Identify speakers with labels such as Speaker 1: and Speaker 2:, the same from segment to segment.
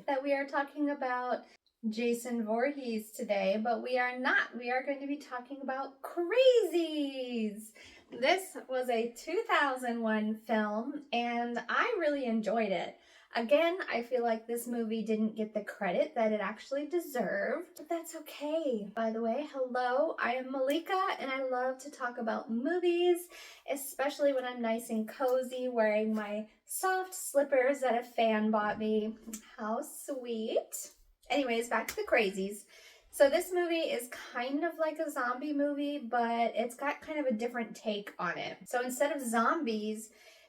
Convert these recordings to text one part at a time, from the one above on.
Speaker 1: that we are talking about Jason Voorhees today, but we are not. We are going to be talking about Crazies. This was a 2001 film, and I really enjoyed it. Again, I feel like this movie didn't get the credit that it actually deserved, but that's okay. By the way, hello, I am Malika, and I love to talk about movies, especially when I'm nice and cozy, wearing my soft slippers that a fan bought me. How sweet. Anyways, back to the Crazies. So this movie is kind of like a zombie movie, but it's got kind of a different take on it. So instead of zombies,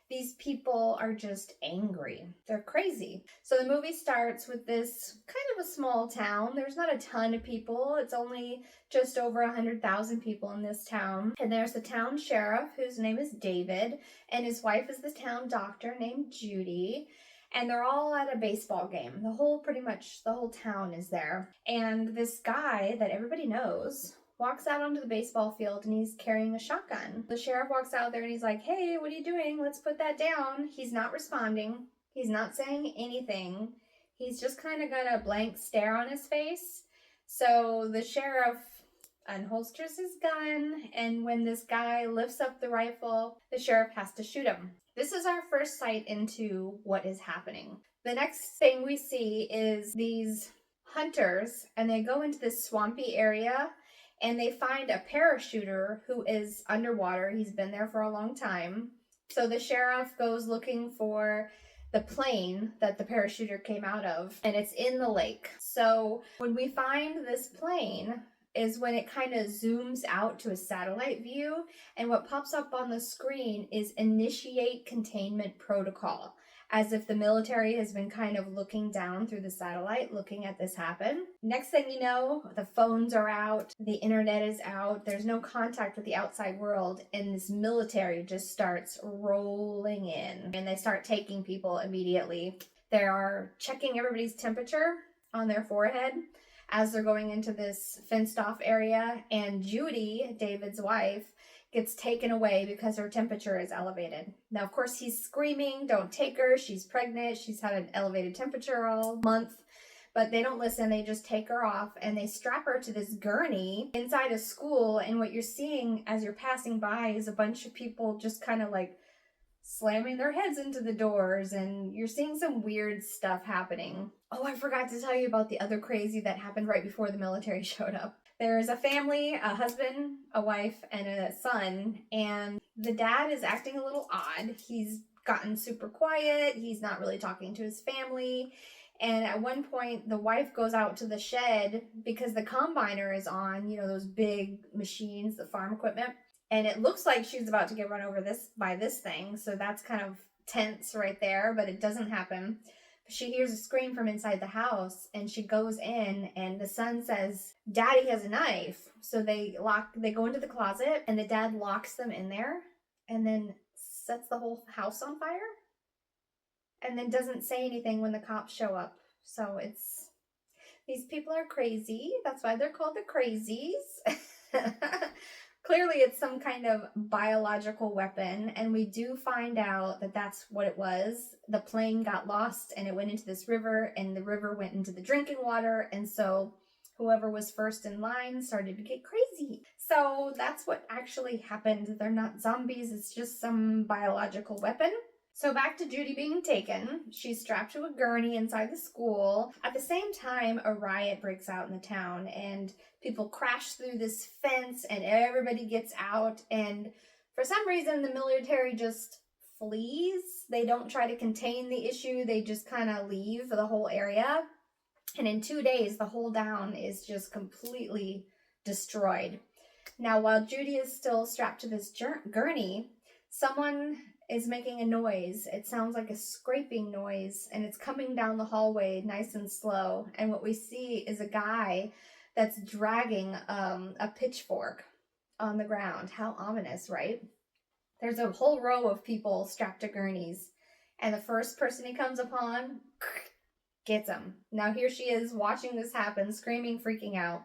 Speaker 1: these people are just angry. They're crazy. So the movie starts with this kind of a small town. There's not a ton of people. It's only just over 100,000 people in this town. And there's the town sheriff, whose name is David, and his wife is the town doctor named Judy. And they're all at a baseball game. Pretty much the whole town is there. And this guy that everybody knows walks out onto the baseball field and he's carrying a shotgun. The sheriff walks out there and he's like, "Hey, what are you doing? Let's put that down." He's not responding. He's not saying anything. He's just kind of got a blank stare on his face. So the sheriff unholsters his gun, and when this guy lifts up the rifle, the sheriff has to shoot him. This is our first sight into what is happening. The next thing we see is these hunters, and they go into this swampy area, and they find a parachuter who is underwater. He's been there for a long time. So the sheriff goes looking for the plane that the parachuter came out of, and it's in the lake. So when we find this plane is when it kind of zooms out to a satellite view, and what pops up on the screen is initiate containment protocol, as if the military has been kind of looking down through the satellite, looking at this happen. Next thing you know, the phones are out, the internet is out, there's no contact with the outside world, and this military just starts rolling in, and they start taking people immediately. They are checking everybody's temperature on their forehead as they're going into this fenced-off area, and Judy, David's wife, gets taken away because her temperature is elevated. Now, of course, he's screaming, "Don't take her, she's pregnant, she's had an elevated temperature all month," but they don't listen. They just take her off, and they strap her to this gurney inside a school, and what you're seeing as you're passing by is a bunch of people just kind of like slamming their heads into the doors, and you're seeing some weird stuff happening. Oh, I forgot to tell you about the other crazy that happened right before the military showed up. There's a family, a husband, a wife, and a son, and the dad is acting a little odd. He's gotten super quiet. He's not really talking to his family. And at one point, the wife goes out to the shed because the combiner is on, those big machines, the farm equipment. And it looks like she's about to get run over by this thing. So that's kind of tense right there, but it doesn't happen. She hears a scream from inside the house, and she goes in, and the son says, "Daddy has a knife." So they go into the closet, and the dad locks them in there and then sets the whole house on fire and then doesn't say anything when the cops show up. So these people are crazy. That's why they're called the Crazies. Clearly, it's some kind of biological weapon, and we do find out that that's what it was. The plane got lost, and it went into this river, and the river went into the drinking water, and so whoever was first in line started to get crazy. So that's what actually happened. They're not zombies, it's just some biological weapon. So back to Judy being taken. She's strapped to a gurney inside the school. At the same time, a riot breaks out in the town, and people crash through this fence, and everybody gets out. And for some reason, the military just flees. They don't try to contain the issue. They just kind of leave the whole area. And in 2 days, the whole town is just completely destroyed. Now, while Judy is still strapped to this gurney, someone is making a noise. It sounds like a scraping noise, and it's coming down the hallway nice and slow. And what we see is a guy that's dragging a pitchfork on the ground. How ominous, right? There's a whole row of people strapped to gurneys, and the first person he comes upon gets him. Now here she is watching this happen, screaming, freaking out.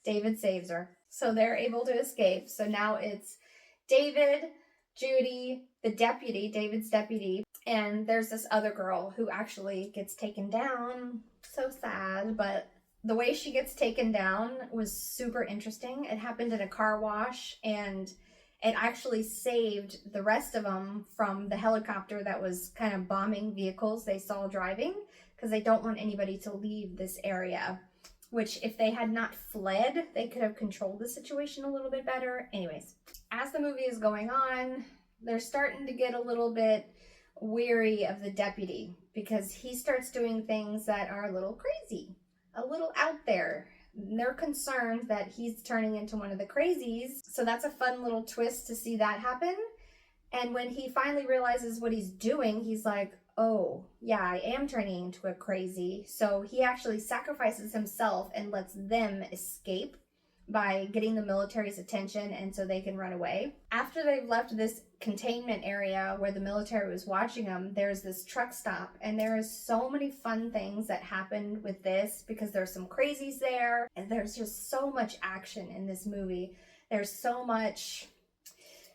Speaker 1: David saves her. So they're able to escape. So now it's David, Judy, the deputy, David's deputy, and there's this other girl who actually gets taken down. So sad, but the way she gets taken down was super interesting. It happened in a car wash, and it actually saved the rest of them from the helicopter that was kind of bombing vehicles they saw driving, because they don't want anybody to leave this area, which if they had not fled, they could have controlled the situation a little bit better. Anyways, as the movie is going on, they're starting to get a little bit weary of the deputy because he starts doing things that are a little crazy, a little out there. They're concerned that he's turning into one of the crazies. So that's a fun little twist to see that happen. And when he finally realizes what he's doing, he's like, oh, yeah, I am turning into a crazy. So he actually sacrifices himself and lets them escape by getting the military's attention, and so they can run away. After they've left this containment area where the military was watching them, there's this truck stop, and there is so many fun things that happened with this because there's some crazies there, and there's just so much action in this movie. There's so much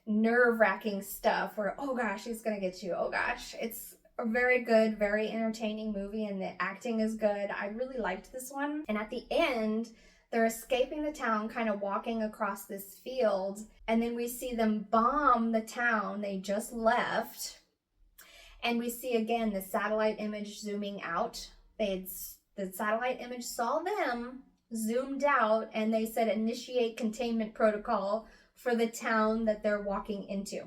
Speaker 1: nerve-wracking stuff where, oh gosh, he's gonna get you, oh gosh. It's a very good, very entertaining movie, and the acting is good. I really liked this one. And at the end, they're escaping the town, kind of walking across this field, and then we see them bomb the town they just left. And we see again the satellite image zooming out. The satellite image saw them, zoomed out, and they said initiate containment protocol for the town that they're walking into.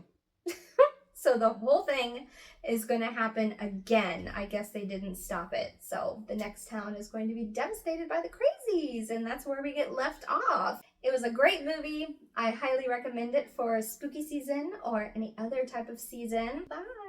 Speaker 1: So the whole thing is going to happen again. I guess they didn't stop it. So the next town is going to be devastated by the Crazies, and that's where we get left off. It was a great movie. I highly recommend it for spooky season or any other type of season. Bye.